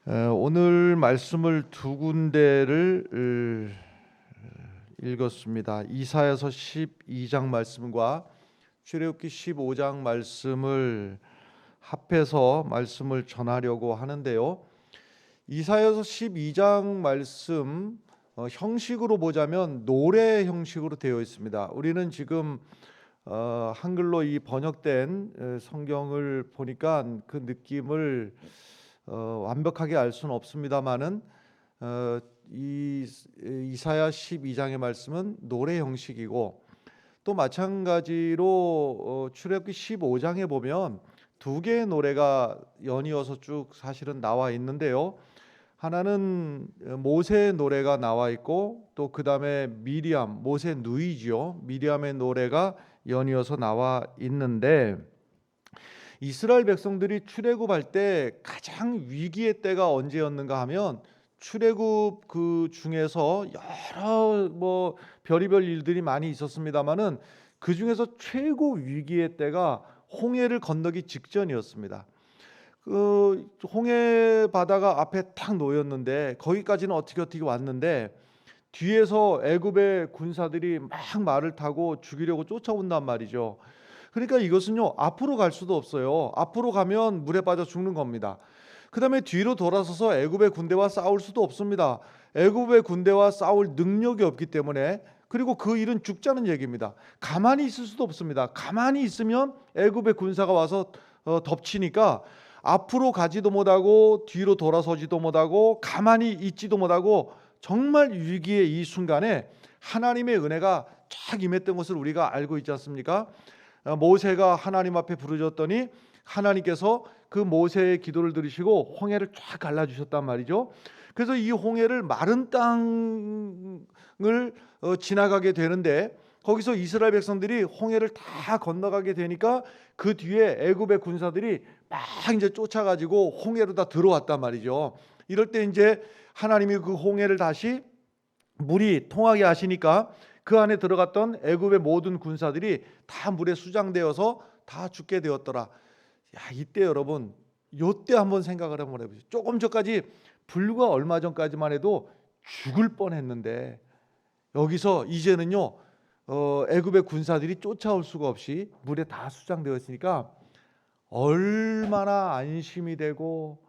오늘 말씀을 두 군데를 읽었습니다. 이사야서 12장 말씀과 출애굽기 15장 말씀을 합해서 말씀을 전하려고 하는데요. 이사야서 12장 말씀 형식으로 보자면 노래 형식으로 되어 있습니다. 우리는 지금 한글로 이 번역된 성경을 보니까 그 느낌을 완벽하게 알 수는 없습니다만은 이사야 12장의 말씀은 노래 형식이고, 또 마찬가지로 출애굽기 15장에 보면 두 개의 노래가 연이어서 쭉 사실은 나와 있는데요. 하나는 모세의 노래가 나와 있고, 또 그 다음에 미리암, 모세 누이지요. 미리암의 노래가 연이어서 나와 있는데, 이스라엘 백성들이 출애굽할 때 가장 위기의 때가 언제였는가 하면, 출애굽 그 중에서 여러 별의별 일들이 많이 있었습니다만은 그 중에서 최고 위기의 때가 홍해를 건너기 직전이었습니다. 그 홍해 바다가 앞에 탁 놓였는데 거기까지는 어떻게 왔는데, 뒤에서 애굽의 군사들이 막 말을 타고 죽이려고 쫓아온단 말이죠. 그러니까 이것은요, 앞으로 갈 수도 없어요. 앞으로 가면 물에 빠져 죽는 겁니다. 그 다음에 뒤로 돌아서서 애굽의 군대와 싸울 수도 없습니다. 애굽의 군대와 싸울 능력이 없기 때문에. 그리고 그 일은 죽자는 얘기입니다. 가만히 있을 수도 없습니다. 가만히 있으면 애굽의 군사가 와서 덮치니까 앞으로 가지도 못하고 뒤로 돌아서지도 못하고 가만히 있지도 못하고, 정말 위기의 이 순간에 하나님의 은혜가 쫙 임했던 것을 우리가 알고 있지 않습니까? 모세가 하나님 앞에 부르짖었더니 하나님께서 그 모세의 기도를 들으시고 홍해를 쫙 갈라주셨단 말이죠. 그래서 이 홍해를 마른 땅을 지나가게 되는데, 거기서 이스라엘 백성들이 홍해를 다 건너가게 되니까 그 뒤에 애굽의 군사들이 막 이제 쫓아가지고 홍해로 다 들어왔단 말이죠. 이럴 때 이제 하나님이 그 홍해를 다시 물이 통하게 하시니까 그 안에 들어갔던 애굽의 모든 군사들이 다 물에 수장되어서 다 죽게 되었더라. 야, 이때 여러분, 요때 한번 생각을 한번 해보세요. 조금 전까지, 불과 얼마 전까지만 해도 죽을 뻔했는데, 여기서 이제는요, 애굽의 군사들이 쫓아올 수가 없이 물에 다 수장되어 있으니까 얼마나 안심이 되고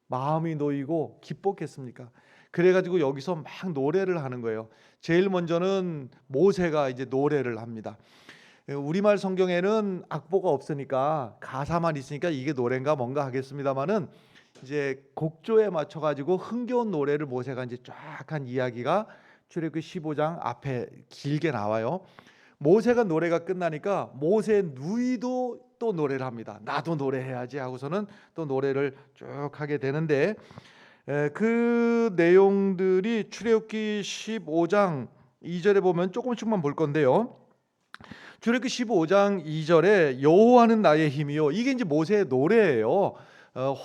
마음이 놓이고 기뻤겠습니까? 그래가지고 여기서 막 노래를 하는 거예요. 제일 먼저는 모세가 이제 노래를 합니다. 우리말 성경에는 악보가 없으니까 가사만 있으니까 이게 노래인가 뭔가 하겠습니다만은, 이제 곡조에 맞춰가지고 흥겨운 노래를 모세가 이제 쫙 한 이야기가 출애굽기 15장 앞에 길게 나와요. 모세가 노래가 끝나니까 모세 누이도 또 노래를 합니다. 나도 노래해야지 하고서는 또 노래를 쭉 하게 되는데, 그 내용들이 출애굽기 15장 2절에 보면 조금씩만 볼 건데요. 출애굽기 15장 2절에 여호와는 나의 힘이요, 이게 이제 모세의 노래예요.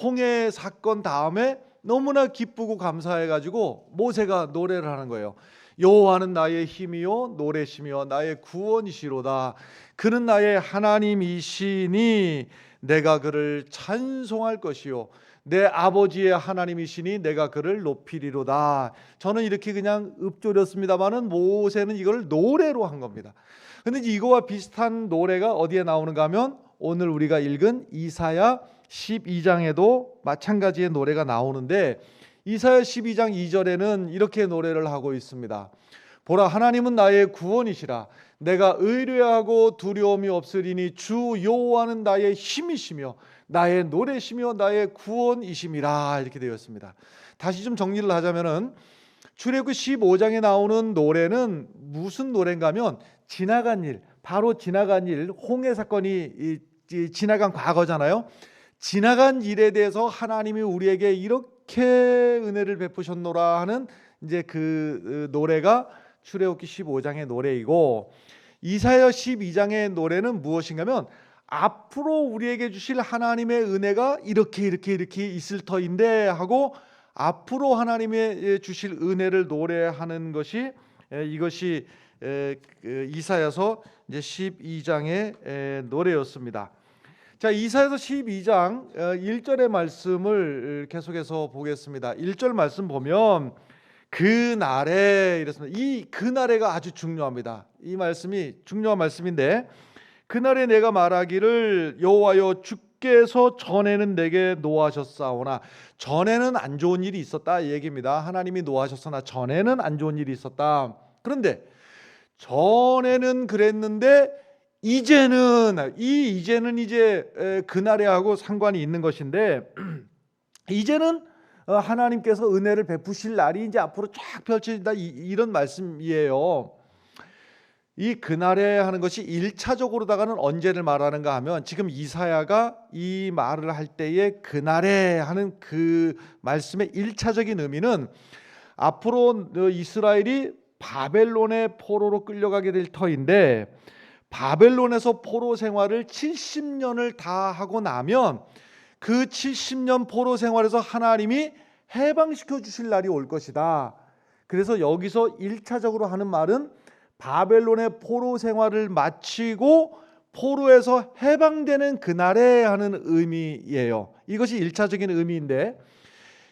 홍해 사건 다음에 너무나 기쁘고 감사해가지고 모세가 노래를 하는 거예요. 여호와는 나의 힘이요 노래시며 나의 구원이시로다. 그는 나의 하나님이시니 내가 그를 찬송할 것이요 내 아버지의 하나님이시니 내가 그를 높이리로다. 저는 이렇게 그냥 읊조렸습니다만은 모세는 이걸 노래로 한 겁니다. 근데 이거와 비슷한 노래가 어디에 나오는가 하면 오늘 우리가 읽은 이사야 12장에도 마찬가지의 노래가 나오는데, 이사야 12장 2절에는 이렇게 노래를 하고 있습니다. 보라, 하나님은 나의 구원이시라. 내가 의뢰하고 두려움이 없으리니 주 여호와는 나의 힘이시며 나의 노래시며 나의 구원이심이라. 이렇게 되어 있습니다. 다시 좀 정리를 하자면은, 출애굽기 15장에 나오는 노래는 무슨 노래인가 하면 지나간 일, 바로 지나간 일, 홍해 사건이 지나간 과거잖아요. 지나간 일에 대해서 하나님이 우리에게 이렇게 은혜를 베푸셨노라 하는 이제 그 노래가 출애굽기 15장의 노래이고, 이사야 12장의 노래는 무엇인가 하면 앞으로 우리에게 주실 하나님의 은혜가 이렇게 있을 터인데 하고, 앞으로 하나님의 주실 은혜를 노래하는 것이 이것이 이사야서 이제 12장의 노래였습니다. 자, 이사야서 12장 1절의 말씀을 계속해서 보겠습니다. 1절 말씀 보면 그날에 이랬습니다. 이 그날에가 아주 중요합니다. 이 말씀이 중요한 말씀인데, 그날에 내가 말하기를 여호와여 주께서 전에는 내게 노하셨사오나, 전에는 안 좋은 일이 있었다 이 얘기입니다. 하나님이 노하셨으나 전에는 안 좋은 일이 있었다. 그런데 전에는 그랬는데 이제는 이제 그날에 하고 상관이 있는 것인데, 이제는 하나님께서 은혜를 베푸실 날이 이제 앞으로 쫙 펼쳐진다, 이런 말씀이에요. 이 그날에 하는 것이 1차적으로다가는 언제를 말하는가 하면, 지금 이사야가 이 말을 할 때에 그날에 하는 그 말씀의 1차적인 의미는 앞으로 이스라엘이 바벨론의 포로로 끌려가게 될 터인데, 바벨론에서 포로 생활을 70년을 다 하고 나면 그 70년 포로 생활에서 하나님이 해방시켜 주실 날이 올 것이다. 그래서 여기서 1차적으로 하는 말은 바벨론의 포로 생활을 마치고 포로에서 해방되는 그날에 하는 의미예요. 이것이 1차적인 의미인데,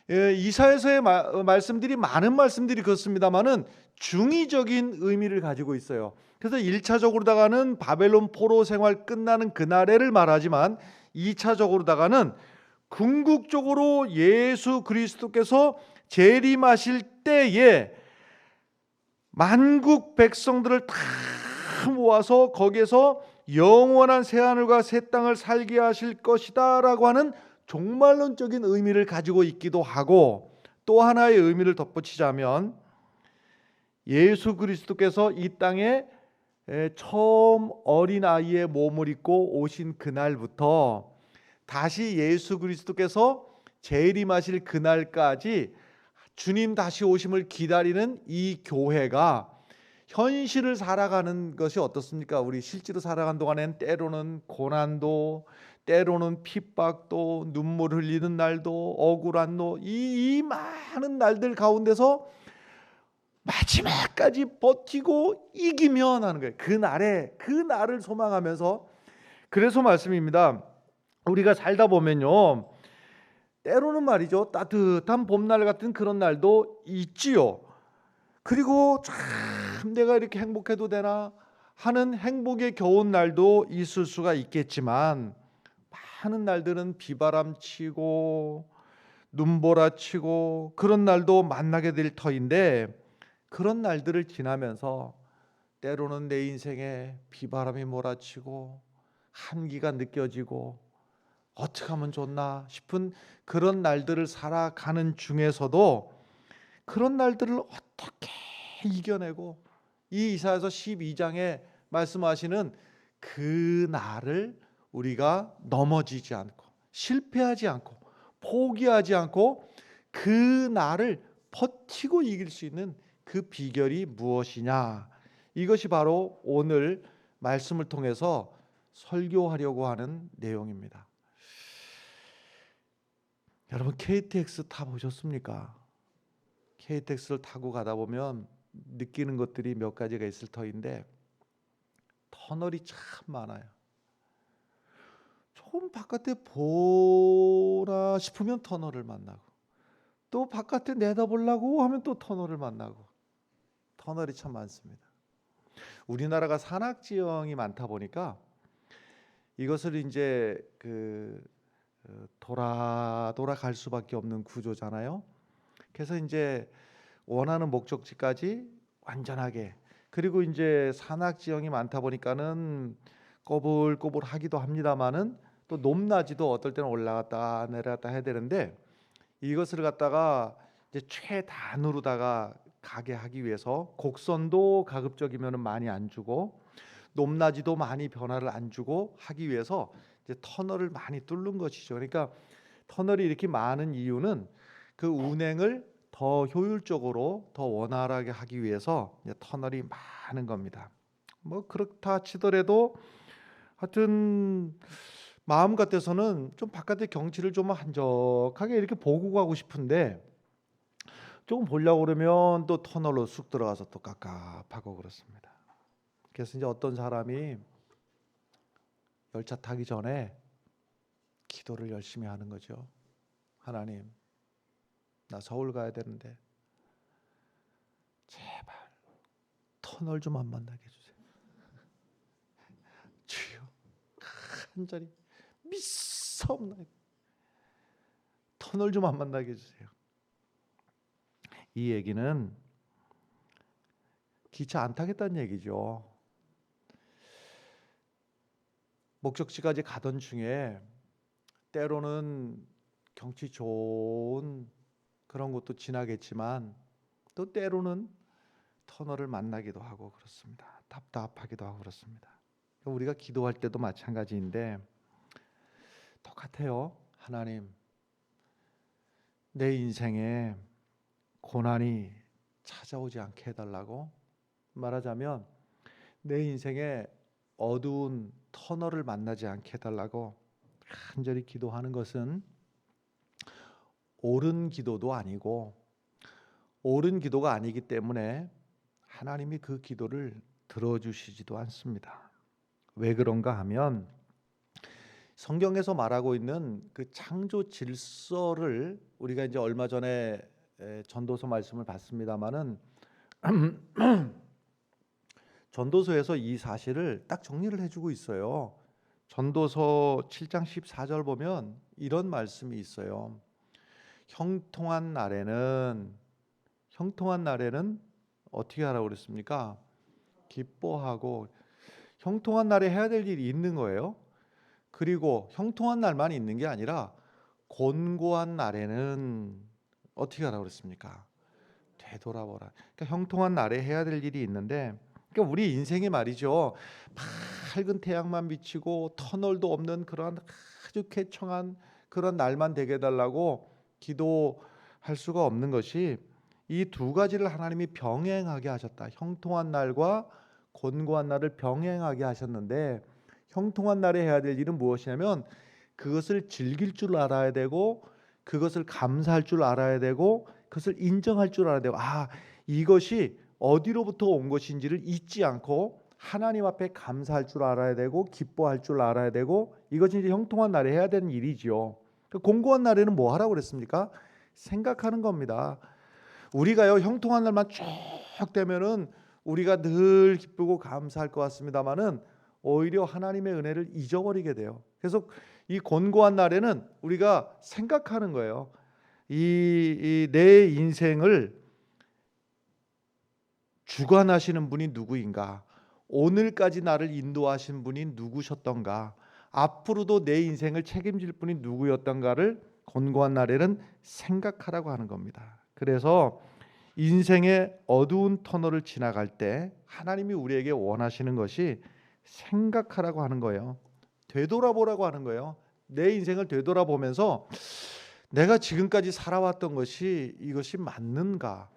이사야서의 말씀들이 많은 말씀들이 그렇습니다만은 중의적인 의미를 가지고 있어요. 그래서 1차적으로다가는 바벨론 포로 생활 끝나는 그날에를 말하지만, 2차적으로다가는 궁극적으로 예수 그리스도께서 재림하실 때에 만국 백성들을 다 모아서 거기에서 영원한 새하늘과 새 땅을 살게 하실 것이다 라고 하는 종말론적인 의미를 가지고 있기도 하고, 또 하나의 의미를 덧붙이자면 예수 그리스도께서 이 땅에 처음 어린아이의 몸을 입고 오신 그날부터 다시 예수 그리스도께서 재림하실 그날까지 주님 다시 오심을 기다리는 이 교회가 현실을 살아가는 것이 어떻습니까? 우리 실제로 살아간 동안엔 때로는 고난도, 때로는 핍박도, 눈물 흘리는 날도, 억울한 이 많은 날들 가운데서 마지막까지 버티고 이기면 하는 거예요. 그 날을 소망하면서. 그래서 말씀입니다. 우리가 살다 보면요, 때로는 말이죠, 따뜻한 봄날 같은 그런 날도 있지요. 그리고 참 내가 이렇게 행복해도 되나 하는 행복에 겨운 날도 있을 수가 있겠지만, 많은 날들은 비바람 치고 눈보라 치고 그런 날도 만나게 될 터인데, 그런 날들을 지나면서 때로는 내 인생에 비바람이 몰아치고 한기가 느껴지고 어떻게 하면 좋나 싶은 그런 날들을 살아가는 중에서도, 그런 날들을 어떻게 이겨내고 이 이사야서 12장에 말씀하시는 그 날을 우리가 넘어지지 않고 실패하지 않고 포기하지 않고 그 날을 버티고 이길 수 있는 그 비결이 무엇이냐, 이것이 바로 오늘 말씀을 통해서 설교하려고 하는 내용입니다. 여러분, KTX 타 보셨습니까? KTX를 타고 가다 보면 느끼는 것들이 몇 가지가 있을 터인데, 터널이 참 많아요. 조금 바깥에 보라 싶으면 터널을 만나고, 또 바깥에 내다보려고 하면 또 터널을 만나고, 터널이 참 많습니다. 우리나라가 산악지형이 많다 보니까 이것을 이제 돌아 갈 수밖에 없는 구조잖아요. 그래서 이제 원하는 목적지까지 완전하게, 그리고 이제 산악지형이 많다 보니까는 꼬불꼬불하기도 합니다만은 또 높낮이도 어떨 때는 올라갔다 내려갔다 해야 되는데, 이것을 갖다가 이제 최단으로다가 가게 하기 위해서 곡선도 가급적이면 많이 안 주고 높낮이도 많이 변화를 안 주고 하기 위해서 이제 터널을 많이 뚫는 것이죠. 그러니까 터널이 이렇게 많은 이유는 그 운행을 더 효율적으로 더 원활하게 하기 위해서 이제 터널이 많은 겁니다. 뭐 그렇다 치더라도 하여튼 마음 같아서는 좀 바깥의 경치를 좀 한적하게 이렇게 보고 가고 싶은데, 조금 보려고 그러면 또 터널로 쑥 들어가서 또 깝깝하고 그렇습니다. 그래서 이제 어떤 사람이 열차 타기 전에 기도를 열심히 하는 거죠. 하나님, 나 서울 가야 되는데 제발 터널 좀 안 만나게 해주세요. 주여, 간절히 미사옵나이다. 터널 좀 안 만나게 해주세요. 이 얘기는 기차 안 타겠다는 얘기죠. 목적지까지 가던 중에 때로는 경치 좋은 그런 곳도 지나겠지만 또 때로는 터널을 만나기도 하고 그렇습니다. 답답하기도 하고 그렇습니다. 우리가 기도할 때도 마찬가지인데 똑같아요. 하나님, 내 인생에 고난이 찾아오지 않게 해달라고, 말하자면 내 인생에 어두운 터널을 만나지 않게 해달라고 간절히 기도하는 것은 옳은 기도도 아니고, 옳은 기도가 아니기 때문에 하나님이 그 기도를 들어주시지도 않습니다. 왜 그런가 하면 성경에서 말하고 있는 그 창조 질서를 우리가 이제 얼마 전에 전도서 말씀을 봤습니다마는 전도서에서 이 사실을 딱 정리를 해주고 있어요. 전도서 7장 14절 보면 이런 말씀이 있어요. 형통한 날에는 어떻게 하라고 그랬습니까? 기뻐하고. 형통한 날에 해야 될 일이 있는 거예요. 그리고 형통한 날만 있는 게 아니라 곤고한 날에는 어떻게 하라고 그랬습니까? 되돌아보라. 그러니까 형통한 날에 해야 될 일이 있는데, 그러니까 우리 인생이 말이죠, 밝은 태양만 비치고 터널도 없는 그런 아주 쾌청한 그런 날만 되게 해달라고 기도할 수가 없는 것이, 이 두 가지를 하나님이 병행하게 하셨다. 형통한 날과 곤고한 날을 병행하게 하셨는데, 형통한 날에 해야 될 일은 무엇이냐면 그것을 즐길 줄 알아야 되고, 그것을 감사할 줄 알아야 되고, 그것을 인정할 줄 알아야 되고, 이것이 어디로부터 온 것인지를 잊지 않고 하나님 앞에 감사할 줄 알아야 되고, 기뻐할 줄 알아야 되고, 이것이 이제 형통한 날에 해야 되는 일이지요. 공고한 날에는 뭐 하라고 그랬습니까? 생각하는 겁니다. 우리가요, 형통한 날만 쭉 되면은 우리가 늘 기쁘고 감사할 것 같습니다만은 오히려 하나님의 은혜를 잊어버리게 돼요. 그래서 이 곤고한 날에는 우리가 생각하는 거예요. 내 인생을 주관하시는 분이 누구인가? 오늘까지 나를 인도하신 분이 누구셨던가? 앞으로도 내 인생을 책임질 분이 누구였던가를 곤고한 날에는 생각하라고 하는 겁니다. 그래서 인생의 어두운 터널을 지나갈 때 하나님이 우리에게 원하시는 것이 생각하라고 하는 거예요. 되돌아보라고 하는 거예요. 내 인생을 되돌아보면서 내가 지금까지 살아왔던 것이 이것이 맞는가?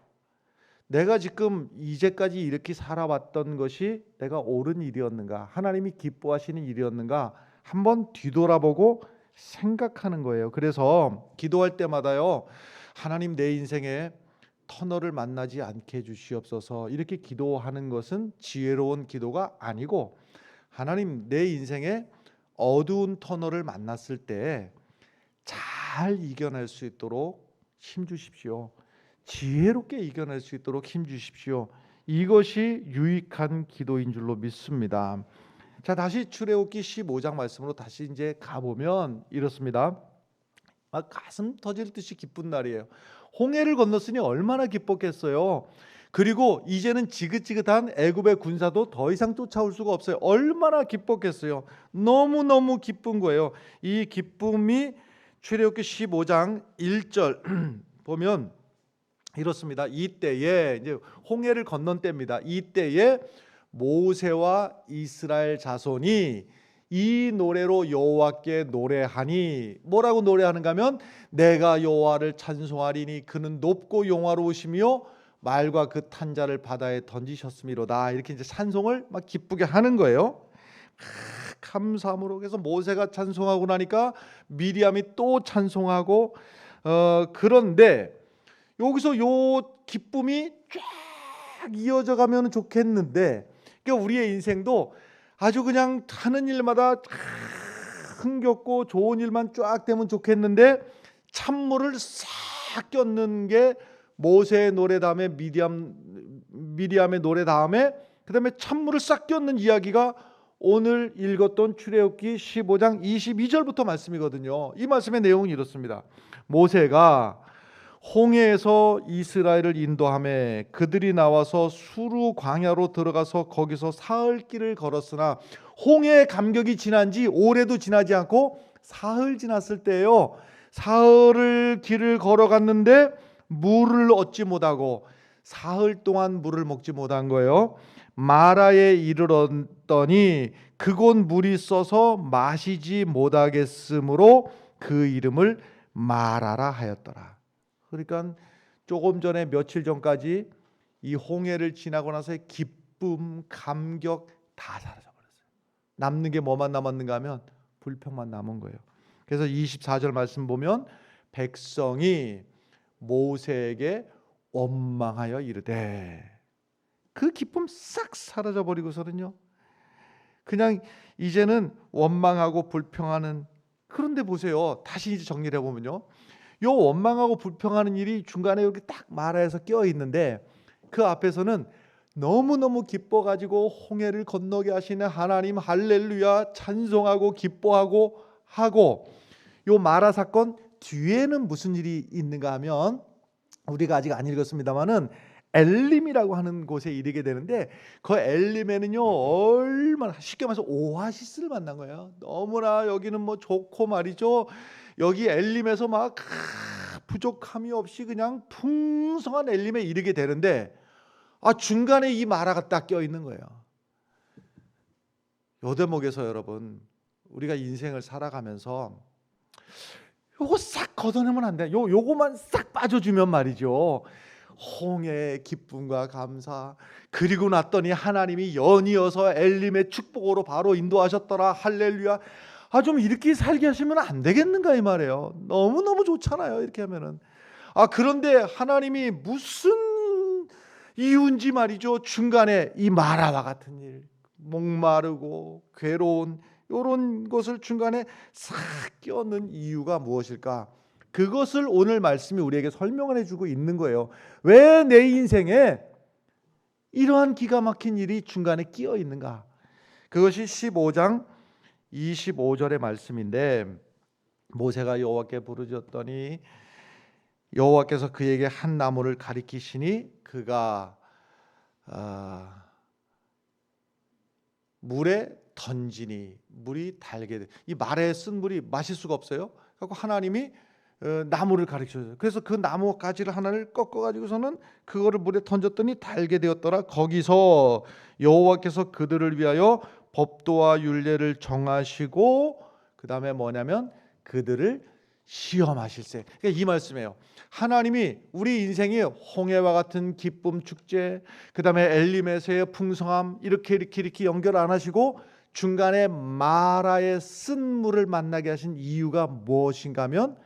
내가 지금 이제까지 이렇게 살아왔던 것이 내가 옳은 일이었는가? 하나님이 기뻐하시는 일이었는가? 한번 뒤돌아보고 생각하는 거예요. 그래서 기도할 때마다요, 하나님, 내 인생에 터널을 만나지 않게 해주시옵소서, 이렇게 기도하는 것은 지혜로운 기도가 아니고, 하나님, 내 인생에 어두운 터널을 만났을 때 잘 이겨낼 수 있도록 힘 주십시오. 지혜롭게 이겨낼 수 있도록 힘 주십시오. 이것이 유익한 기도인 줄로 믿습니다. 자, 다시 출애굽기 15장 말씀으로 다시 이제 가보면 이렇습니다. 가슴 터질 듯이 기쁜 날이에요. 홍해를 건넜으니 얼마나 기뻤겠어요. 그리고 이제는 지긋지긋한 애굽의 군사도 더 이상 쫓아올 수가 없어요. 얼마나 기뻤겠어요. 너무너무 기쁜 거예요. 이 기쁨이 출애굽기 15장 1절 보면 이렇습니다. 이때에, 이제 홍해를 건넌 때입니다. 이때에 모세와 이스라엘 자손이 이 노래로 여호와께 노래하니, 뭐라고 노래하는가 하면 내가 여호와를 찬송하리니 그는 높고 영화로우시며 말과 그 탄자를 바다에 던지셨음이로다. 이렇게 이제 찬송을 막 기쁘게 하는 거예요. 감사함으로. 그래서 모세가 찬송하고 나니까 미리암이 또 찬송하고, 그런데 여기서 요 기쁨이 쫙 이어져 가면 좋겠는데, 그러니까 우리의 인생도 아주 그냥 하는 일마다 흥겹고 좋은 일만 쫙 되면 좋겠는데 찬물을 싹 껴는 게 모세의 노래 다음에 미리암의 노래 다음에 그다음에 찬물을 싹 껴는 이야기가 오늘 읽었던 출애굽기 15장 22절부터 말씀이거든요. 이 말씀의 내용은 이렇습니다. 모세가 홍해에서 이스라엘을 인도하며 그들이 나와서 수르 광야로 들어가서 거기서 사흘 길을 걸었으나 홍해의 감격이 지난 지 오래도 지나지 않고 사흘 지났을 때예요. 사흘을 길을 걸어갔는데 물을 얻지 못하고 사흘 동안 물을 먹지 못한 거예요. 마라에 이르렀더니 그곳 물이 써서 마시지 못하겠으므로 그 이름을 마라라 하였더라. 그러니까 조금 전에 며칠 전까지 이 홍해를 지나고 나서의 기쁨, 감격 다 사라져버렸어요. 남는 게 뭐만 남았는가 하면 불평만 남은 거예요. 그래서 24절 말씀 보면 백성이 모세에게 원망하여 이르되, 그 기쁨 싹 사라져 버리고서는요 그냥 이제는 원망하고 불평하는. 그런데 보세요, 다시 이제 정리를 해보면요, 요 원망하고 불평하는 일이 중간에 이렇게 딱 마라에서 끼어 있는데 그 앞에서는 너무너무 기뻐가지고 홍해를 건너게 하시는 하나님 할렐루야 찬송하고 기뻐하고 하고, 요 마라 사건 뒤에는 무슨 일이 있는가 하면 우리가 아직 안 읽었습니다만은 엘림이라고 하는 곳에 이르게 되는데 그 엘림에는요 얼마나 쉽게 말해서 오아시스를 만난 거예요. 너무나 여기는 뭐 좋고 말이죠. 여기 엘림에서 막 부족함이 없이 그냥 풍성한 엘림에 이르게 되는데 중간에 이 마라가 딱 껴 있는 거예요. 요 대목에서 여러분, 우리가 인생을 살아가면서 요거 싹 걷어내면 안 돼. 요거만 싹 빠져주면 말이죠, 홍해의 기쁨과 감사, 그리고 났더니 하나님이 연이어서 엘림의 축복으로 바로 인도하셨더라 할렐루야, 좀 이렇게 살게 하시면 안 되겠는가 이 말이에요. 너무너무 좋잖아요 이렇게 하면은. 그런데 하나님이 무슨 이유인지 말이죠, 중간에 이 마라와 같은 일, 목마르고 괴로운 이런 것을 중간에 싹 껴넣은 이유가 무엇일까? 그것을 오늘 말씀이 우리에게 설명을 해주고 있는 거예요. 왜 내 인생에 이러한 기가 막힌 일이 중간에 끼어 있는가? 그것이 15장 25절의 말씀인데, 모세가 여호와께 부르짖었더니 여호와께서 그에게 한 나무를 가리키시니 그가 물에 던지니 물이 달게 돼. 이 말에 쓴 물이 마실 수가 없어요. 그래서 하나님이 나무를 가르쳐줘요. 그래서 그 나무 가지를 하나를 꺾어 가지고서는 그거를 물에 던졌더니 달게 되었더라. 거기서 여호와께서 그들을 위하여 법도와 율례를 정하시고 그 다음에 뭐냐면 그들을 시험하실세. 그러니까 이 말씀이에요. 하나님이 우리 인생이 홍해와 같은 기쁨 축제, 그 다음에 엘림에서의 풍성함 이렇게 연결 안 하시고 중간에 마라의 쓴 물을 만나게 하신 이유가 무엇인가 하면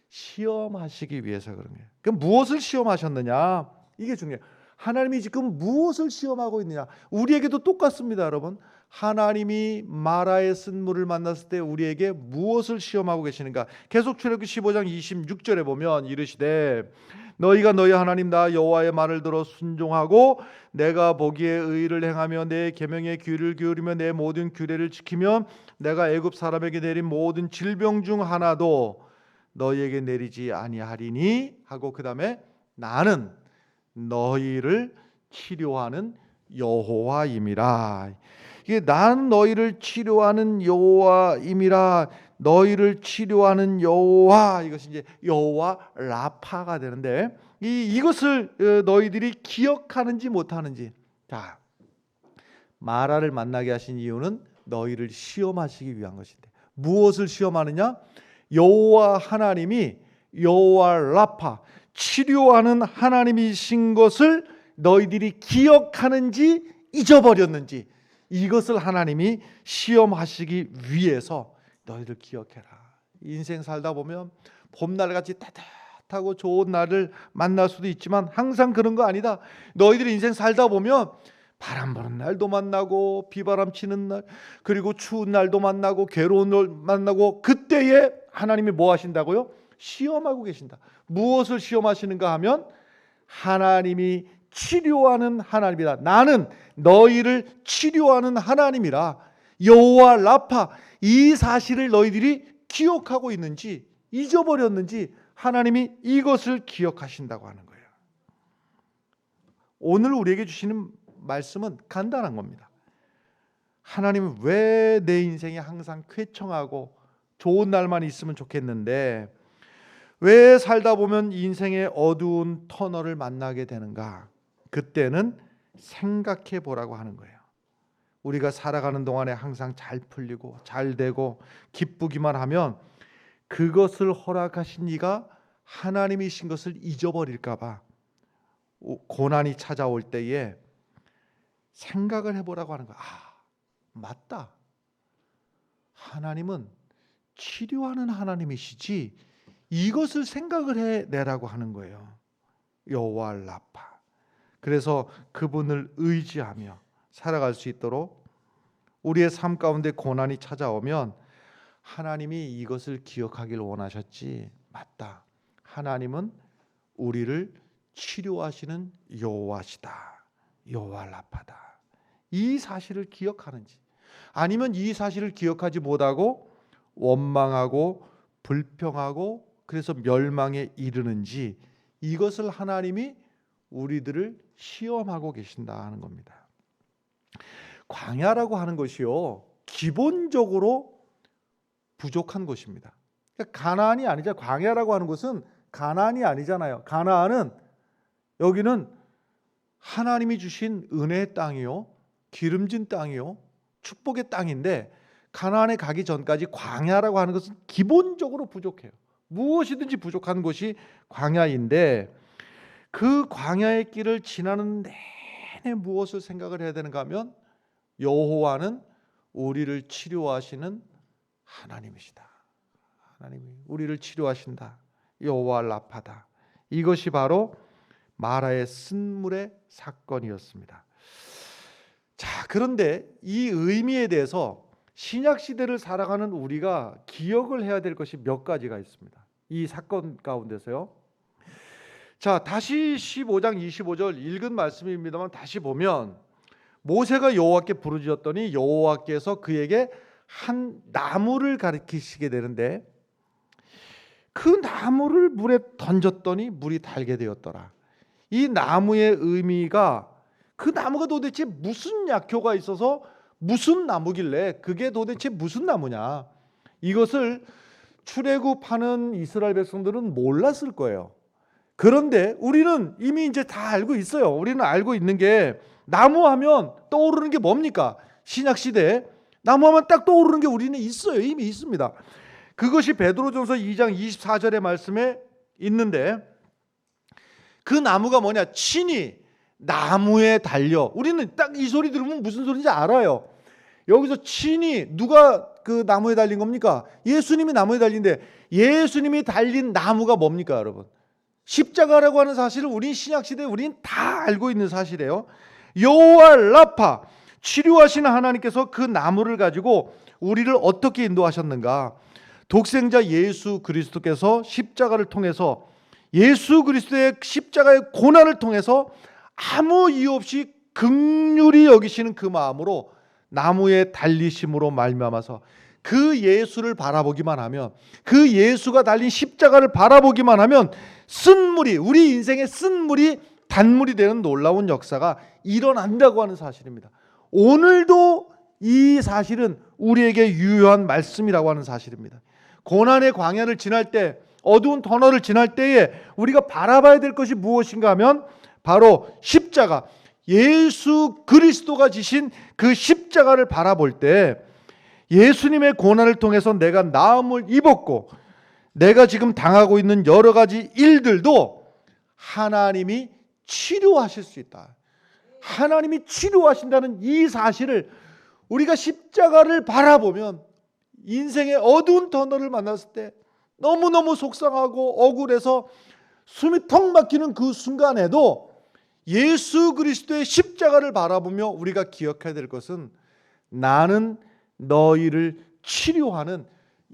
시험하시기 위해서 그런 거예요. 그럼 무엇을 시험하셨느냐? 이게 중요해요. 하나님이 지금 무엇을 시험하고 있느냐? 우리에게도 똑같습니다, 여러분. 하나님이 마라의 쓴 물을 만났을 때 우리에게 무엇을 시험하고 계시는가? 계속 출애굽기 15장 26절에 보면 이르시되 너희가 너희 하나님 나 여호와의 말을 들어 순종하고 내가 보기에 의를 행하며 내 계명에 귀를 기울이며 내 모든 규례를 지키면 내가 애굽 사람에게 내린 모든 질병 중 하나도 너희에게 내리지 아니하리니 하고 그 다음에 나는 너희를 치료하는 여호와임이라. 이게 나는 너희를 치료하는 여호와임이라. 너희를 치료하는 여호와, 이것이 이제 여호와 라파가 되는데 이것을 너희들이 기억하는지 못하는지. 자, 마라를 만나게 하신 이유는 너희를 시험하시기 위한 것인데 무엇을 시험하느냐? 여호와 하나님이 여호와 라파 치료하는 하나님이신 것을 너희들이 기억하는지 잊어버렸는지, 이것을 하나님이 시험하시기 위해서 너희들 기억해라. 인생 살다 보면 봄날같이 따뜻하고 좋은 날을 만날 수도 있지만 항상 그런 거 아니다. 너희들이 인생 살다 보면 바람 부는 날도 만나고 비바람 치는 날, 그리고 추운 날도 만나고 괴로운 날 만나고, 그때에 하나님이 뭐 하신다고요? 시험하고 계신다. 무엇을 시험하시는가 하면 하나님이 치료하는 하나님이다. 나는 너희를 치료하는 하나님이라. 여호와 라파, 이 사실을 너희들이 기억하고 있는지 잊어버렸는지 하나님이 이것을 기억하신다고 하는 거예요. 오늘 우리에게 주시는 말씀은 간단한 겁니다. 하나님은 왜 내 인생이 항상 쾌청하고 좋은 날만 있으면 좋겠는데 왜 살다 보면 인생의 어두운 터널을 만나게 되는가? 그때는 생각해 보라고 하는 거예요. 우리가 살아가는 동안에 항상 잘 풀리고 잘 되고 기쁘기만 하면 그것을 허락하신 이가 하나님이신 것을 잊어버릴까 봐 고난이 찾아올 때에 생각을 해보라고 하는 거야. 맞다. 하나님은 치료하는 하나님이시지, 이것을 생각을 해내라고 하는 거예요. 여호와 라파. 그래서 그분을 의지하며 살아갈 수 있도록 우리의 삶 가운데 고난이 찾아오면 하나님이 이것을 기억하길 원하셨지. 맞다. 하나님은 우리를 치료하시는 여호와시다. 여호와 라파다. 이 사실을 기억하는지, 아니면 이 사실을 기억하지 못하고 원망하고 불평하고 그래서 멸망에 이르는지, 이것을 하나님이 우리들을 시험하고 계신다 하는 겁니다. 광야라고 하는 것이요, 기본적으로 부족한 것입니다. 그러니까 가나안이 아니죠. 광야라고 하는 것은 가나안이 아니잖아요. 가나안은, 여기는 하나님이 주신 은혜의 땅이요, 기름진 땅이요, 축복의 땅인데, 가나안에 가기 전까지 광야라고 하는 것은 기본적으로 부족해요. 무엇이든지 부족한 것이 광야인데, 그 광야의 길을 지나는 내내 무엇을 생각을 해야 되는가 하면 여호와는 우리를 치료하시는 하나님이시다. 하나님이 우리를 치료하신다. 여호와 라파다. 이것이 바로 마라의 쓴물의 사건이었습니다. 자, 그런데 이 의미에 대해서 신약 시대를 살아가는 우리가 기억을 해야 될 것이 몇 가지가 있습니다. 이 사건 가운데서요. 자, 다시 15장 25절 읽은 말씀입니다만 다시 보면, 모세가 여호와께 부르짖었더니 여호와께서 그에게 한 나무를 가리키시게 되는데, 그 나무를 물에 던졌더니 물이 달게 되었더라. 이 나무의 의미가, 그 나무가 도대체 무슨 약효가 있어서 무슨 나무길래 그게 도대체 무슨 나무냐, 이것을 출애굽하는 이스라엘 백성들은 몰랐을 거예요. 그런데 우리는 이미 이제 다 알고 있어요. 우리는 알고 있는 게, 나무하면 떠오르는 게 뭡니까? 신약 시대에 나무하면 딱 떠오르는 게 우리는 있어요. 이미 있습니다. 그것이 베드로전서 2장 24절의 말씀에 있는데, 그 나무가 뭐냐? 친히 나무에 달려. 우리는 딱 이 소리 들으면 무슨 소리인지 알아요. 여기서 친히, 누가 그 나무에 달린 겁니까? 예수님이 나무에 달린데, 예수님이 달린 나무가 뭡니까, 여러분? 십자가라고 하는 사실을 우린 신약시대에 우린 다 알고 있는 사실이에요. 여호와 라파, 치료하시는 하나님께서 그 나무를 가지고 우리를 어떻게 인도하셨는가? 독생자 예수 그리스도께서 십자가를 통해서, 예수 그리스도의 십자가의 고난을 통해서 아무 이유 없이 긍휼히 여기시는 그 마음으로 나무에 달리심으로 말미암아서 그 예수를 바라보기만 하면, 그 예수가 달린 십자가를 바라보기만 하면 쓴물이, 우리 인생의 쓴물이 단물이 되는 놀라운 역사가 일어난다고 하는 사실입니다. 오늘도 이 사실은 우리에게 유효한 말씀이라고 하는 사실입니다. 고난의 광야를 지날 때, 어두운 터널을 지날 때에 우리가 바라봐야 될 것이 무엇인가 하면 바로 십자가, 예수 그리스도가 지신 그 십자가를 바라볼 때, 예수님의 고난을 통해서 내가 나음을 입었고 내가 지금 당하고 있는 여러 가지 일들도 하나님이 치료하실 수 있다. 하나님이 치료하신다는 이 사실을 우리가 십자가를 바라보면, 인생의 어두운 터널을 만났을 때 너무너무 속상하고 억울해서 숨이 턱 막히는 그 순간에도 예수 그리스도의 십자가를 바라보며 우리가 기억해야 될 것은 나는 너희를 치료하는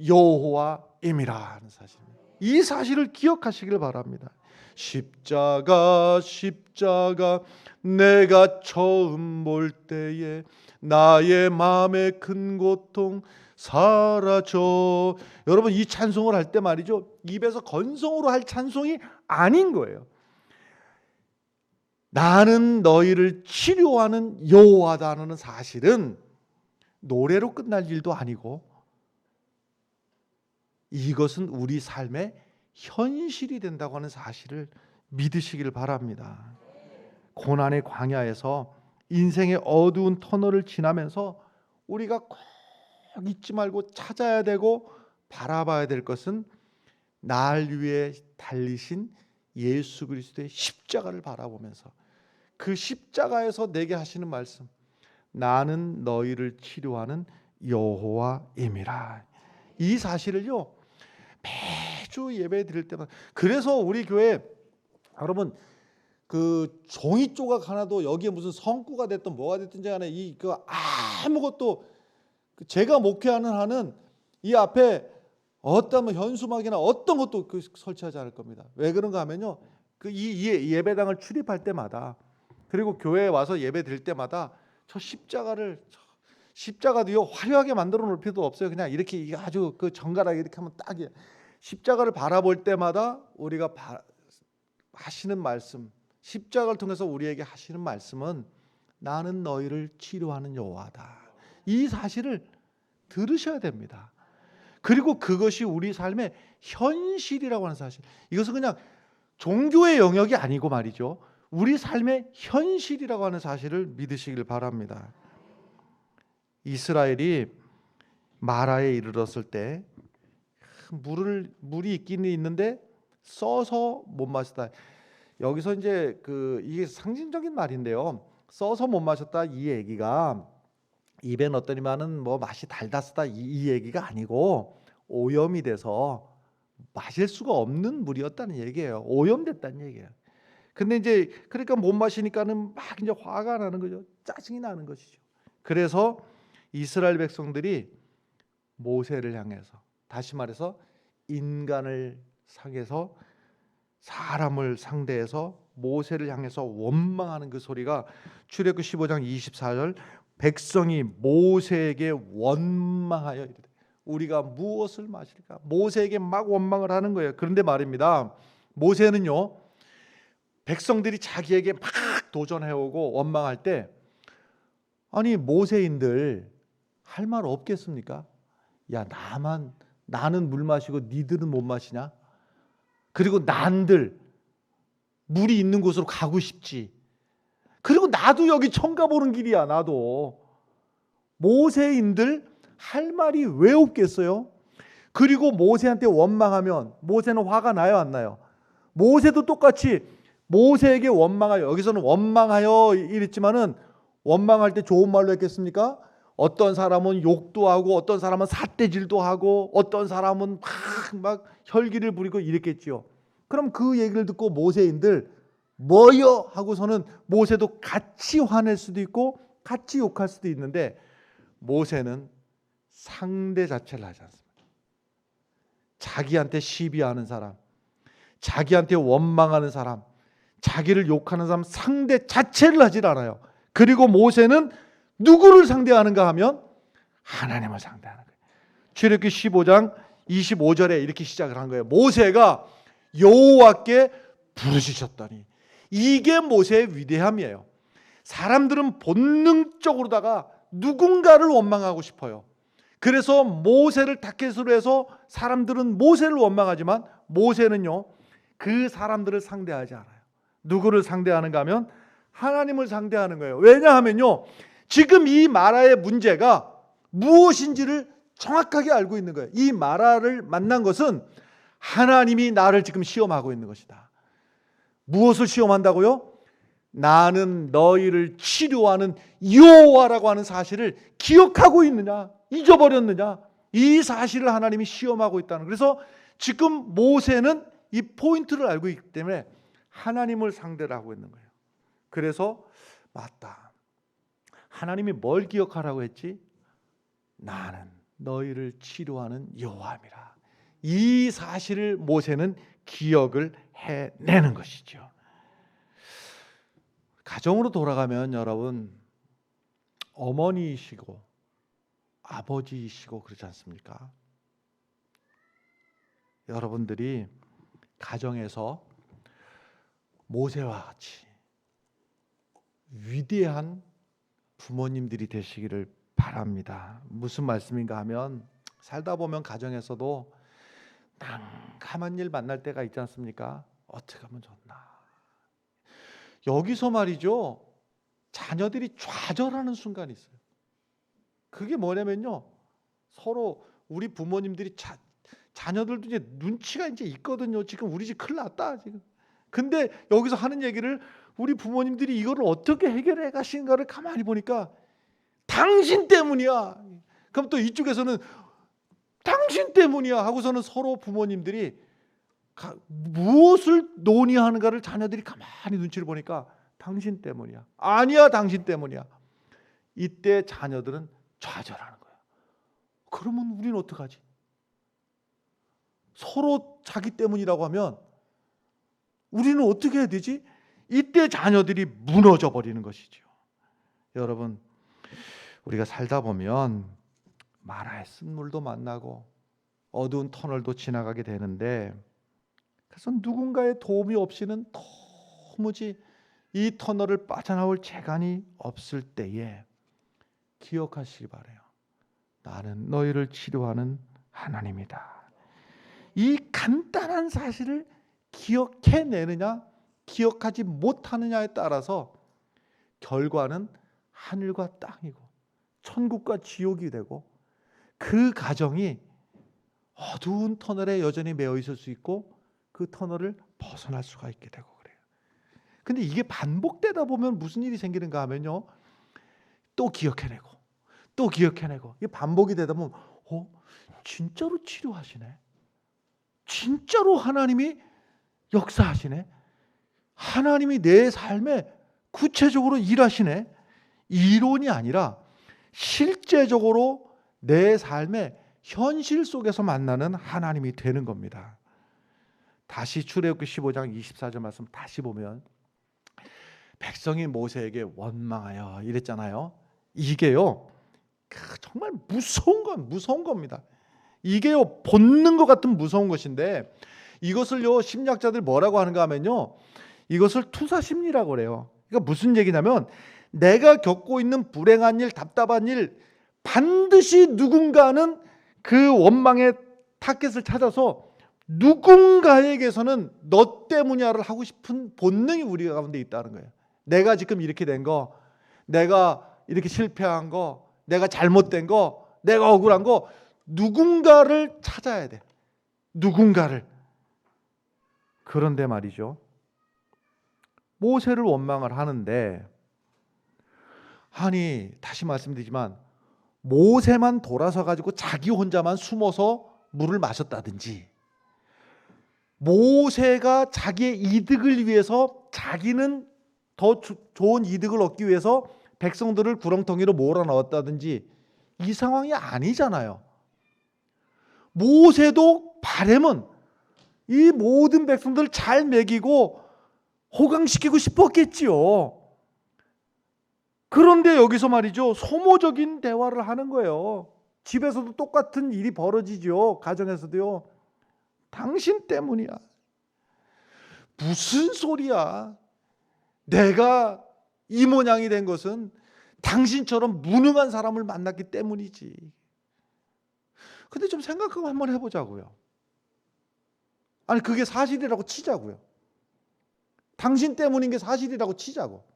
여호와임이라 하는 사실입니다. 이 사실을 기억하시길 바랍니다. 십자가 십자가 내가 처음 볼 때에 나의 마음의 큰 고통 사라져. 여러분, 이 찬송을 할 때 말이죠, 입에서 건성으로 할 찬송이 아닌 거예요. 나는 너희를 치료하는 여호와다는 사실은 노래로 끝날 일도 아니고 이것은 우리 삶의 현실이 된다고 하는 사실을 믿으시길 바랍니다. 고난의 광야에서 인생의 어두운 터널을 지나면서 우리가 꼭 잊지 말고 찾아야 되고 바라봐야 될 것은 날 위해 달리신 예수 그리스도의 십자가를 바라보면서 그 십자가에서 내게 하시는 말씀, 나는 너희를 치료하는 여호와임이라. 이 사실을요, 매주 예배 드릴 때마다. 그래서 우리 교회 여러분, 그 종이 조각 하나도 여기에 무슨 성구가 됐든 뭐가 됐든지 간에 그 아무것도 제가 목회하는 한은 이 앞에 어떤 현수막이나 어떤 것도 설치하지 않을 겁니다. 왜 그런가 하면요, 이 예배당을 출입할 때마다, 그리고 교회에 와서 예배 드릴 때마다 저 십자가도요 화려하게 만들어 놓을 필요도 없어요. 그냥 이렇게 아주 정갈하게 이렇게 하면 딱이에요. 십자가를 바라볼 때마다 우리가 하시는 말씀, 십자가를 통해서 우리에게 하시는 말씀은 나는 너희를 치료하는 여호와다. 이 사실을 들으셔야 됩니다. 그리고 그것이 우리 삶의 현실이라고 하는 사실, 이것은 그냥 종교의 영역이 아니고 말이죠, 우리 삶의 현실이라고 하는 사실을 믿으시길 바랍니다. 이스라엘이 마라에 이르렀을 때 물이 있기는 있는데 써서 못 마셨다. 여기서 이제 이게 상징적인 말인데요, 써서 못 마셨다 이 얘기가 입에 넣었더니만은 뭐 맛이 달다쓰다 이 얘기가 아니고 오염이 돼서 마실 수가 없는 물이었다는 얘기예요. 오염됐다는 얘기예요. 근데 이제 그러니까 못 마시니까는 막 이제 화가 나는 거죠. 짜증이 나는 것이죠. 그래서 이스라엘 백성들이 모세를 향해서, 다시 말해서 인간을 상해서 사람을 상대해서 모세를 향해서 원망하는 그 소리가 출애굽기 15장 24절, 백성이 모세에게 원망하여 이르되 우리가 무엇을 마실까? 모세에게 막 원망을 하는 거예요. 그런데 말입니다, 모세는요, 백성들이 자기에게 막 도전해오고 원망할 때, 아니 모세인들 할 말 없겠습니까? 야, 나는 물 마시고 니들은 못 마시냐? 그리고 난들 물이 있는 곳으로 가고 싶지. 그리고 나도 여기 처음 가보는 길이야. 나도. 모세인들 할 말이 왜 없겠어요? 그리고 모세한테 원망하면 모세는 화가 나요, 안 나요? 모세도 똑같이 모세에게 원망하여, 여기서는 원망하여 이랬지만은 원망할 때 좋은 말로 했겠습니까? 어떤 사람은 욕도 하고 어떤 사람은 삿대질도 하고 어떤 사람은 막 혈기를 부리고 이랬겠지요. 그럼 그 얘기를 듣고 모세인들 뭐여? 하고서는 모세도 같이 화낼 수도 있고 같이 욕할 수도 있는데, 모세는 상대 자체를 하지 않습니다. 자기한테 시비하는 사람, 자기한테 원망하는 사람, 자기를 욕하는 사람 상대 자체를 하질 않아요. 그리고 모세는 누구를 상대하는가 하면 하나님을 상대하는 거예요. 출애굽기 15장 25절에 이렇게 시작을 한 거예요. 모세가 여호와께 부르짖었더니. 이게 모세의 위대함이에요. 사람들은 본능적으로다가 누군가를 원망하고 싶어요. 그래서 모세를 타겟으로 해서 사람들은 모세를 원망하지만 모세는요, 그 사람들을 상대하지 않아요. 누구를 상대하는가 하면 하나님을 상대하는 거예요. 왜냐하면요, 지금 이 마라의 문제가 무엇인지를 정확하게 알고 있는 거예요. 이 마라를 만난 것은 하나님이 나를 지금 시험하고 있는 것이다. 무엇을 시험한다고요? 나는 너희를 치료하는 여호와라고 하는 사실을 기억하고 있느냐, 잊어버렸느냐, 이 사실을 하나님이 시험하고 있다는. 그래서 지금 모세는 이 포인트를 알고 있기 때문에 하나님을 상대로 하고 있는 거예요. 그래서 맞다. 하나님이 뭘 기억하라고 했지? 나는 너희를 치료하는 여호와임이라. 이 사실을 모세는 기억을 해내는 것이죠. 가정으로 돌아가면 여러분, 어머니이시고 아버지이시고 그렇지 않습니까? 여러분들이 가정에서 모세와 같이 위대한 부모님들이 되시기를 바랍니다. 무슨 말씀인가 하면, 살다 보면 가정에서도 난감한 일 만날 때가 있지 않습니까? 어떻게 하면 좋나. 여기서 말이죠, 자녀들이 좌절하는 순간이 있어요. 그게 뭐냐면요, 서로 우리 부모님들이 자녀들도 이제 눈치가 이제 있거든요. 지금 우리 집 큰일 났다 지금. 근데 여기서 하는 얘기를, 우리 부모님들이 이거를 어떻게 해결해 가신가를 가만히 보니까 당신 때문이야. 그럼 또 이쪽에서는 당신 때문이야 하고서는 서로 부모님들이 무엇을 논의하는가를 자녀들이 가만히 눈치를 보니까 당신 때문이야. 아니야, 당신 때문이야. 이때 자녀들은 좌절하는 거야. 그러면 우리는 어떡하지? 서로 자기 때문이라고 하면 우리는 어떻게 해야 되지? 이때 자녀들이 무너져 버리는 것이죠. 여러분, 우리가 살다 보면 마라의 쓴물도 만나고 어두운 터널도 지나가게 되는데, 그래서 누군가의 도움이 없이는 도무지 이 터널을 빠져나올 재간이 없을 때에 기억하시기 바라요. 나는 너희를 치료하는 하나님이다. 이 간단한 사실을 기억해내느냐 기억하지 못하느냐에 따라서 결과는 하늘과 땅이고 천국과 지옥이 되고, 그 가정이 어두운 터널에 여전히 매여 있을 수 있고 그 터널을 벗어날 수가 있게 되고 그래요. 근데 이게 반복되다 보면 무슨 일이 생기는가 하면요, 또 기억해내고 또 기억해내고, 이게 반복이 되다 보면 진짜로 치료하시네, 진짜로 하나님이 역사하시네, 하나님이 내 삶에 구체적으로 일하시네, 이론이 아니라 실제적으로 내 삶의 현실 속에서 만나는 하나님이 되는 겁니다. 다시 출애굽기 15장 24절 말씀 다시 보면, 백성이 모세에게 원망하여 이랬잖아요. 이게요, 정말 무서운 겁니다. 이게요, 본능과 같은 무서운 것인데, 이것을요 심리학자들 뭐라고 하는가 하면요, 이것을 투사심리라고 그래요. 그러니까 무슨 얘기냐면, 내가 겪고 있는 불행한 일, 답답한 일, 반드시 누군가는 그 원망의 타겟을 찾아서 누군가에게서는 너 때문이야를 하고 싶은 본능이 우리 가운데 있다는 거예요. 내가 지금 이렇게 된 거, 내가 이렇게 실패한 거, 내가 잘못된 거, 내가 억울한 거, 누군가를 찾아야 돼. 누군가를. 그런데 말이죠, 모세를 원망을 하는데, 아니 다시 말씀드리지만 모세만 돌아서 가지고 자기 혼자만 숨어서 물을 마셨다든지, 모세가 자기의 이득을 위해서, 자기는 더 좋은 이득을 얻기 위해서 백성들을 구렁텅이로 몰아넣었다든지, 이 상황이 아니잖아요. 모세도 바람은 이 모든 백성들을 잘 먹이고 호강시키고 싶었겠지요. 그런데 여기서 말이죠, 소모적인 대화를 하는 거예요. 집에서도 똑같은 일이 벌어지죠. 가정에서도요. 당신 때문이야. 무슨 소리야. 내가 이 모양이 된 것은 당신처럼 무능한 사람을 만났기 때문이지. 근데 좀 생각하고 한번 해보자고요. 아니 그게 사실이라고 치자고요. 당신 때문인 게 사실이라고 치자고.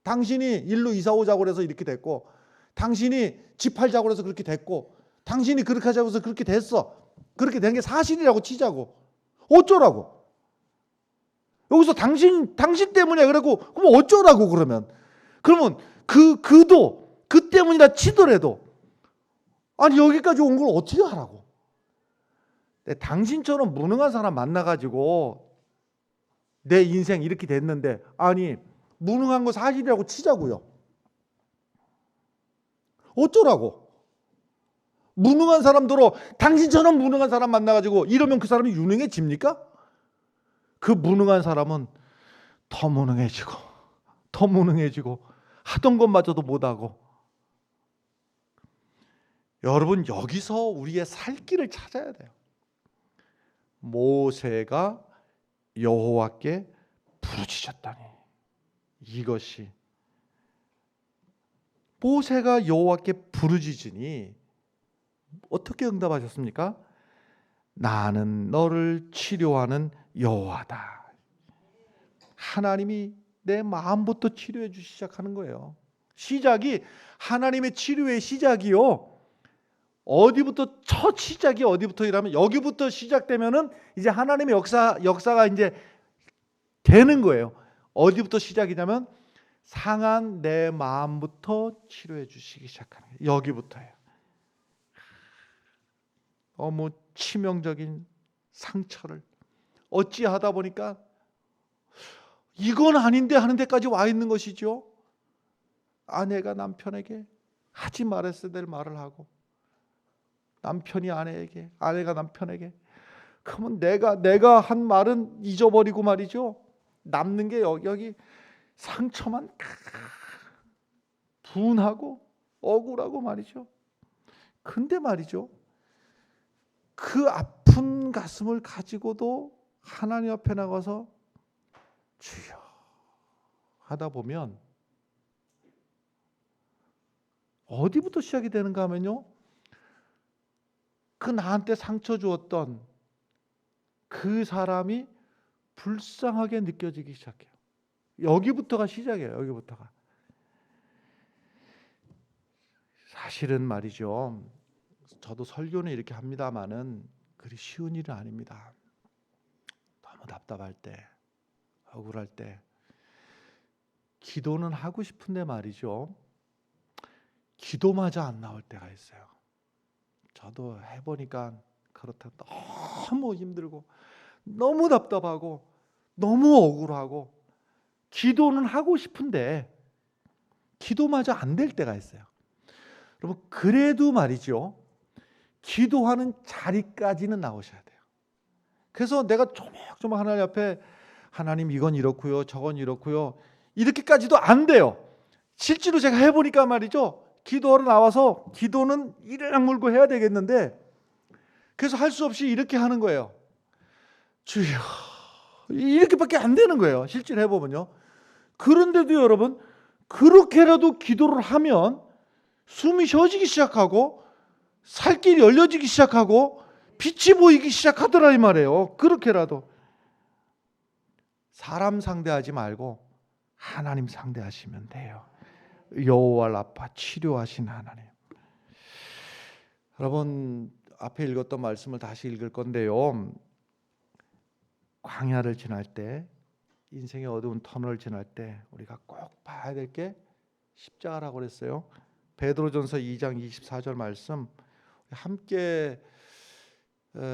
당신이 일로 이사 오자고 그래서 이렇게 됐고, 당신이 집 팔자고 그래서 그렇게 됐고, 당신이 그렇게 하자고 해서 그렇게 됐어. 그렇게 된 게 사실이라고 치자고. 어쩌라고? 여기서 당신 때문이야 그러고, 그럼 어쩌라고 그러면? 그러면 그도 그 때문이라 치더라도, 아니 여기까지 온 걸 어떻게 하라고? 당신처럼 무능한 사람 만나가지고 내 인생 이렇게 됐는데, 아니 무능한 거 사실이라고 치자고요. 어쩌라고? 무능한 사람들로 당신처럼 무능한 사람 만나가지고 이러면 그 사람이 유능해집니까? 그 무능한 사람은 더 무능해지고 더 무능해지고 하던 것마저도 못하고. 여러분, 여기서 우리의 살 길을 찾아야 돼요. 모세가 여호와께 부르짖었다니, 이것이 모세가 여호와께 부르짖으니 어떻게 응답하셨습니까? 나는 너를 치료하는 여호와다. 하나님이 내 마음부터 치료해 주시기 시작하는 거예요. 시작이, 하나님의 치료의 시작이요, 어디부터, 첫 시작이 어디부터 이라면 여기부터 시작되면은 이제 하나님의 역사가 이제 되는 거예요. 어디부터 시작이냐면 상한 내 마음부터 치료해 주시기 시작하는 거예요. 여기부터예요. 너무 치명적인 상처를 어찌하다 보니까 이건 아닌데 하는 데까지 와 있는 것이죠. 아내가 남편에게 하지 말았어야 될 말을 하고, 남편이 아내에게, 아내가 남편에게. 그러면 내가 한 말은 잊어버리고 말이죠. 남는 게 여기 상처만 분하고 억울하고 말이죠. 근데 말이죠, 그 아픈 가슴을 가지고도 하나님 앞에 나가서 주여 하다 보면 어디부터 시작이 되는가 하면요, 그 나한테 상처 주었던 그 사람이 불쌍하게 느껴지기 시작해요. 여기부터가 시작이에요. 여기부터가. 사실은 말이죠, 저도 설교는 이렇게 합니다마는 그리 쉬운 일은 아닙니다. 너무 답답할 때, 억울할 때 기도는 하고 싶은데 말이죠, 기도마저 안 나올 때가 있어요. 저도 해보니까 그렇다. 너무 힘들고 너무 답답하고 너무 억울하고 기도는 하고 싶은데 기도마저 안 될 때가 있어요. 여러분, 그래도 말이죠, 기도하는 자리까지는 나오셔야 돼요. 그래서 내가 조목조목 하나님 앞에, 하나님 이건 이렇고요, 저건 이렇고요, 이렇게까지도 안 돼요. 실제로 제가 해보니까 말이죠, 기도하러 나와서 기도는 이를 악물고 해야 되겠는데, 그래서 할 수 없이 이렇게 하는 거예요. 주여, 이렇게밖에 안 되는 거예요. 실제로 해보면요. 그런데도 여러분, 그렇게라도 기도를 하면 숨이 쉬어지기 시작하고 살길이 열려지기 시작하고 빛이 보이기 시작하더라 이 말이에요. 그렇게라도. 사람 상대하지 말고 하나님 상대하시면 돼요. 여호와 라파, 치료하신 하나님. 여러분, 앞에 읽었던 말씀을 다시 읽을 건데요, 광야를 지날 때, 인생의 어두운 터널을 지날 때 우리가 꼭 봐야 될 게 십자가라고 그랬어요. 베드로전서 2장 24절 말씀 함께,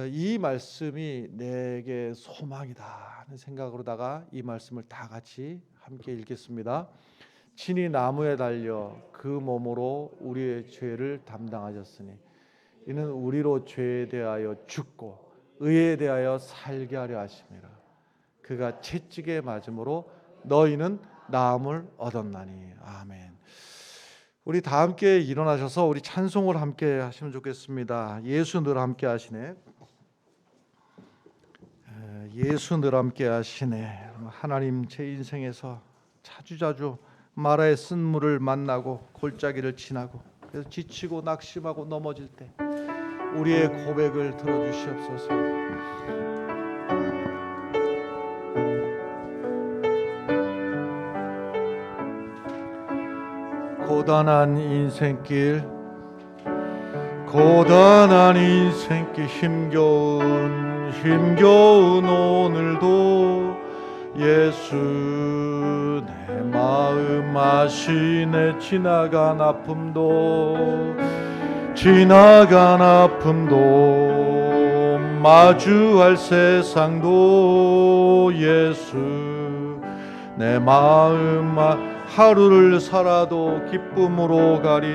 이 말씀이 내게 소망이다 하는 생각으로다가 이 말씀을 다 같이 함께 읽겠습니다. 친히 나무에 달려 그 몸으로 우리의 죄를 담당하셨으니 이는 우리로 죄에 대하여 죽고 의에 대하여 살게 하려 하심이라. 그가 채찍에 맞음으로 너희는 나음을 얻었나니. 아멘. 우리 다 함께 일어나셔서 우리 찬송을 함께 하시면 좋겠습니다. 예수 늘 함께 하시네. 예수 늘 함께 하시네. 하나님, 제 인생에서 자주자주 마라의 쓴물을 만나고 골짜기를 지나고 그래서 지치고 낙심하고 넘어질 때 우리의 고백을 들어주시옵소서. 고단한 인생길, 고단한 인생길, 힘겨운 오늘도 예수 내 마음 아시네. 지나간 아픔도 마주할 세상도 예수 내 마음 하루를 살아도 기쁨으로 가리.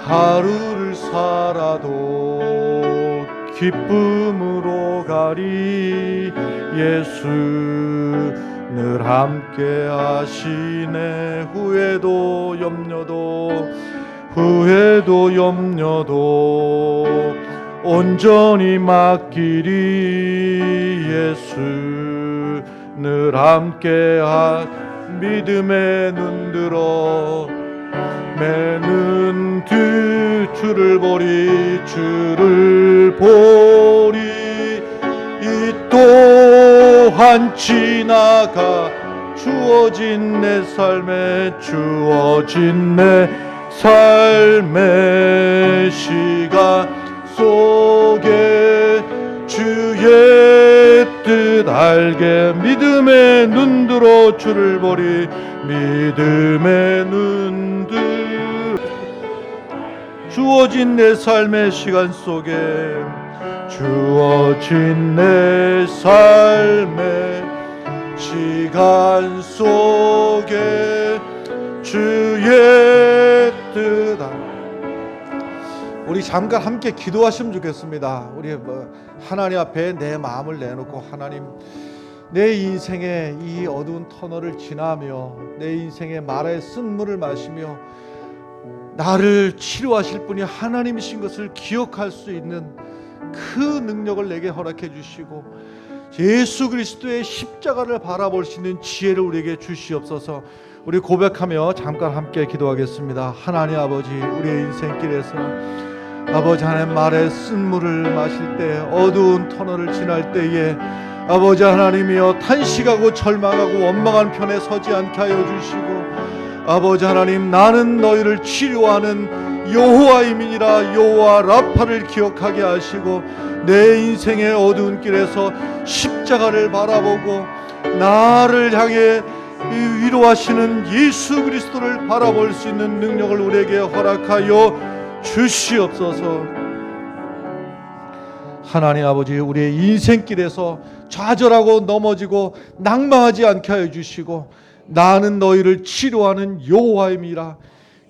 하루를 살아도 기쁨으로 가리. 예수 늘 함께 하시네. 후회도 염려도 온전히 맡기리. 예수 늘 함께 믿음에 눈들어 매는 듯 주를 보리. 이 또한 지나가 주어진 내 삶의 시간 속에 주의 뜻 알게 믿음에 눈들어 주를 보리. 믿음에 눈들 주어진 내 삶의 시간 속에 주어진 내 삶의 시간 속에 주의 뜻. 우리 잠깐 함께 기도하시면 좋겠습니다. 우리 하나님 앞에 내 마음을 내놓고, 하나님, 내 인생의 이 어두운 터널을 지나며 내 인생의 마라의 쓴물을 마시며 나를 치료하실 분이 하나님이신 것을 기억할 수 있는 그 능력을 내게 허락해 주시고, 예수 그리스도의 십자가를 바라볼 수 있는 지혜를 우리에게 주시옵소서. 우리 고백하며 잠깐 함께 기도하겠습니다. 하나님 아버지, 우리의 인생길에서 아버지 하나님 말의 쓴물을 마실 때, 어두운 터널을 지날 때에 아버지 하나님이여 탄식하고 절망하고 원망한 편에 서지 않게 하여 주시고, 아버지 하나님, 나는 너희를 치료하는 여호와임이니라 여호와 라파를 기억하게 하시고, 내 인생의 어두운 길에서 십자가를 바라보고 나를 향해 위로하시는 예수 그리스도를 바라볼 수 있는 능력을 우리에게 허락하여 주시옵소서. 하나님 아버지, 우리의 인생길에서 좌절하고 넘어지고 낭망하지 않게 하여 주시고, 나는 너희를 치료하는 여호와임이라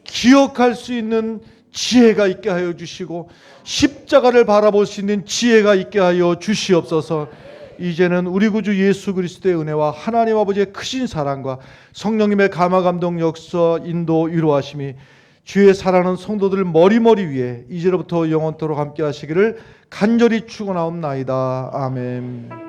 기억할 수 있는 지혜가 있게 하여 주시고, 십자가를 바라볼 수 있는 지혜가 있게 하여 주시옵소서. 이제는 우리 구주 예수 그리스도의 은혜와 하나님 아버지의 크신 사랑과 성령님의 감화 감동 역사 인도 위로하심이 주의 사랑하는 성도들 머리머리 위에 이제로부터 영원토록 함께 하시기를 간절히 축원하옵나이다. 아멘.